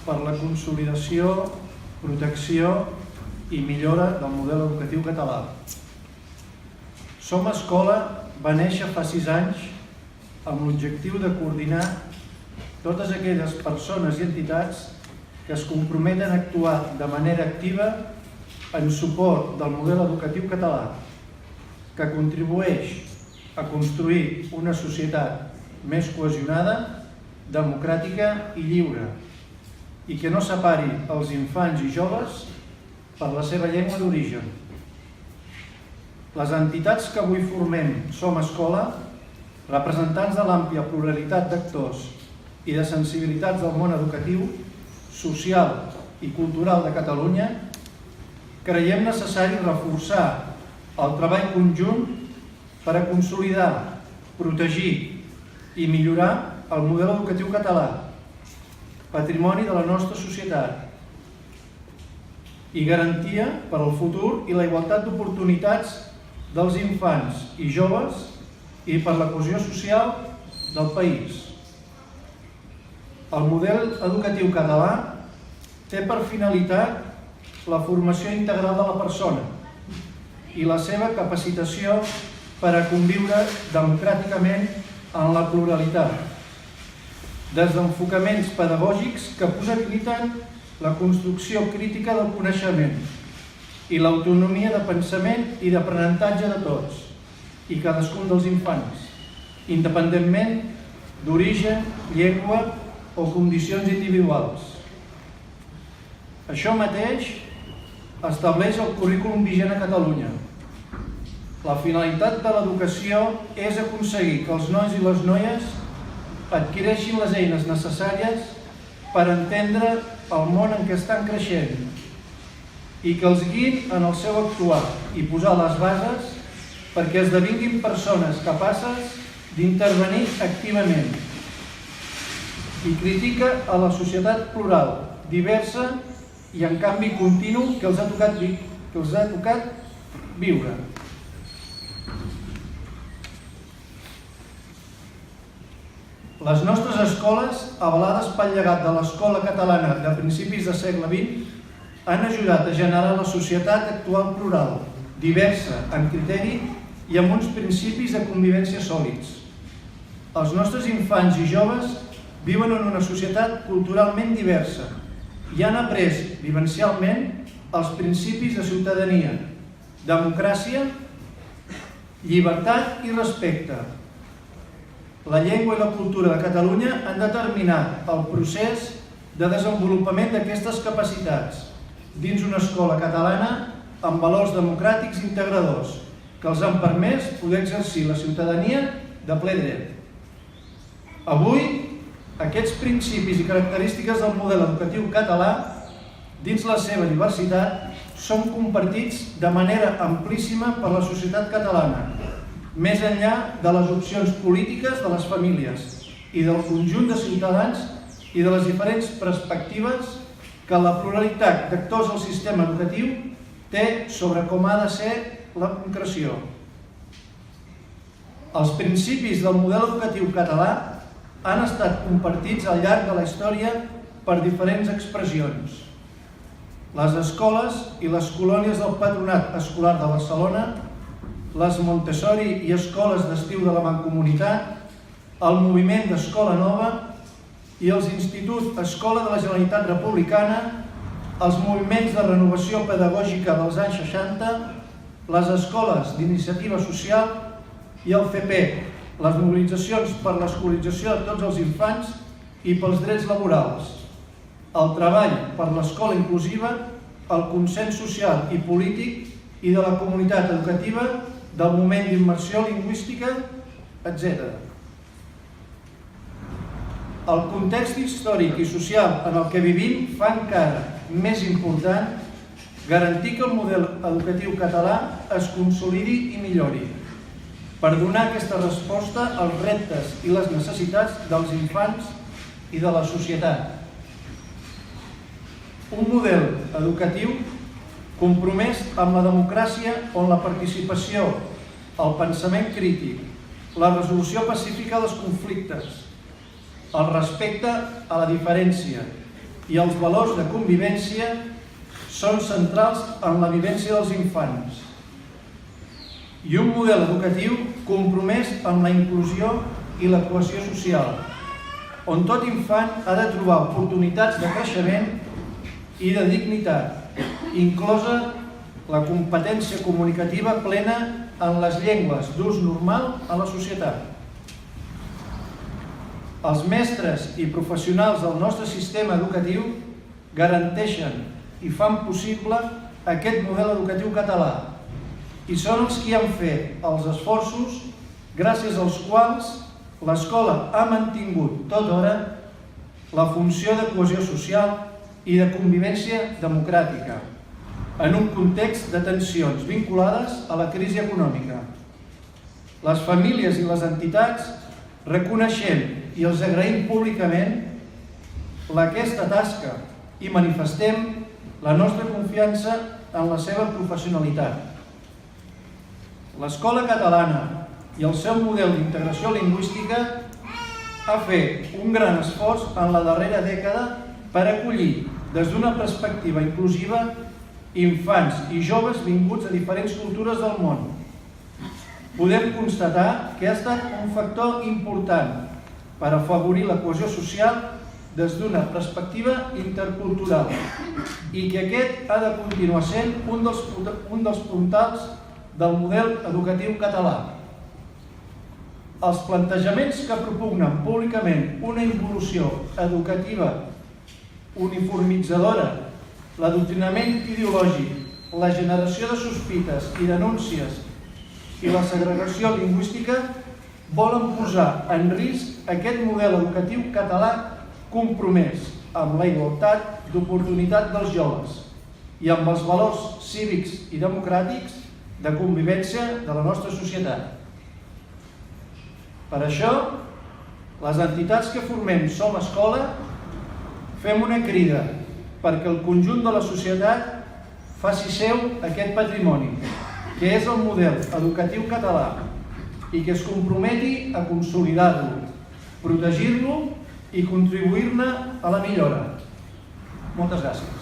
per la consolidació, protecció i millora del model educatiu català. Som Escola va néixer fa 6 anys amb l'objectiu de coordinar totes aquelles persones i entitats que es comprometen a actuar de manera activa en suport del model educatiu català, que contribueix a construir una societat més cohesionada, democràtica i lliure, i que no separi els infants i joves per la seva llengua d'origen. Les entitats que avui formem Som Escola, representants de l'àmplia pluralitat d'actors i de sensibilitats del món educatiu, social i cultural de Catalunya, creiem necessari reforçar el treball conjunt per a consolidar, protegir i millorar el model educatiu català, patrimoni de la nostra societat, i garantia per al futur i la igualtat d'oportunitats dels infants i joves i per la cohesió social del país. El model educatiu català té per finalitat la formació integral de la persona i la seva capacitació per a conviure democràticament en la pluralitat, des d'enfocaments pedagògics que possibiliten la construcció crítica del coneixement i l'autonomia de pensament i d'aprenentatge de tots i cadascun dels infants, independentment d'origen, llengua o condicions individuals. Això mateix estableix el currículum vigent a Catalunya. La finalitat de l'educació és aconseguir que els nois i les noies adquireixin les eines necessàries per entendre el món en què estan creixent i que els guiïn en el seu actuar i posar les bases perquè esdevinguin persones capaces d'intervenir activament i critica a la societat plural, diversa i en canvi continu que els ha tocat viure. Les nostres escoles, avalades pel llegat de l'escola catalana de principis del segle XX, han ajudat a generar la societat actual plural, diversa en criteri i amb uns principis de convivència sòlids. Els nostres infants i joves viuen en una societat culturalment diversa i han après vivencialment els principis de ciutadania, democràcia, llibertat i respecte. La llengua i la cultura de Catalunya han determinat el procés de desenvolupament d'aquestes capacitats dins una escola catalana amb valors democràtics integradors que els han permès poder exercir la ciutadania de ple dret. Avui, aquests principis i característiques del model educatiu català, dins la seva diversitat, són compartits de manera amplíssima per la societat catalana, més enllà de les opcions polítiques de les famílies i del conjunt de ciutadans i de les diferents perspectives que la pluralitat d'actors del sistema educatiu té sobre com ha de ser la concreció. Els principis del model educatiu català han estat compartits al llarg de la història per diferents expressions. Les escoles i les colònies del Patronat Escolar de Barcelona, les Montessori i escoles d'estiu de la Mancomunitat, el moviment d'Escola Nova i els instituts Escola de la Generalitat Republicana, els moviments de renovació pedagògica dels anys 60, les escoles d'iniciativa social i el FP, les mobilitzacions per l'escolarització de tots els infants i pels drets laborals, el treball per l'escola inclusiva, el consens social i polític i de la comunitat educativa del moment d'immersió lingüística, etc. El context històric i social en el que vivim fa encara més important garantir que el model educatiu català es consolidi i millori per donar aquesta resposta als reptes i les necessitats dels infants i de la societat. Un model educatiu compromès amb la democràcia on la participació, el pensament crític, la resolució pacífica dels conflictes, el respecte a la diferència i els valors de convivència són centrals en la vivència dels infants i un model educatiu compromès amb la inclusió i la cohesió social, on tot infant ha de trobar oportunitats de creixement i de dignitat, inclosa la competència comunicativa plena en les llengües d'ús normal a la societat. Els mestres i professionals del nostre sistema educatiu garanteixen i fan possible aquest model educatiu català i són els qui han fet els esforços gràcies als quals l'escola ha mantingut tothora la funció de cohesió social i de convivència democràtica en un context de tensions vinculades a la crisi econòmica. Les famílies i les entitats reconeixem i els agraïm públicament aquesta tasca i manifestem la nostra confiança en la seva professionalitat. L'escola catalana i el seu model d'integració lingüística ha fet un gran esforç en la darrera dècada per acollir des d'una perspectiva inclusiva infants i joves vinguts a diferents cultures del món. Podem constatar que ha estat un factor important per afavorir la cohesió social des d'una perspectiva intercultural i que aquest ha de continuar sent un dels puntals del model educatiu català. Els plantejaments que propugnen públicament una involució educativa uniformitzadora, l'adoctrinament ideològic, la generació de sospites i denúncies i la segregació lingüística volen posar en risc aquest model educatiu català compromès amb la igualtat d'oportunitat dels joves i amb els valors cívics i democràtics de convivència de la nostra societat. Per això, les entitats que formem Som Escola fem una crida perquè el conjunt de la societat faci seu aquest patrimoni, que és el model educatiu català, i que es comprometi a consolidar-lo, protegir-lo i contribuir-ne a la millora. Moltes gràcies.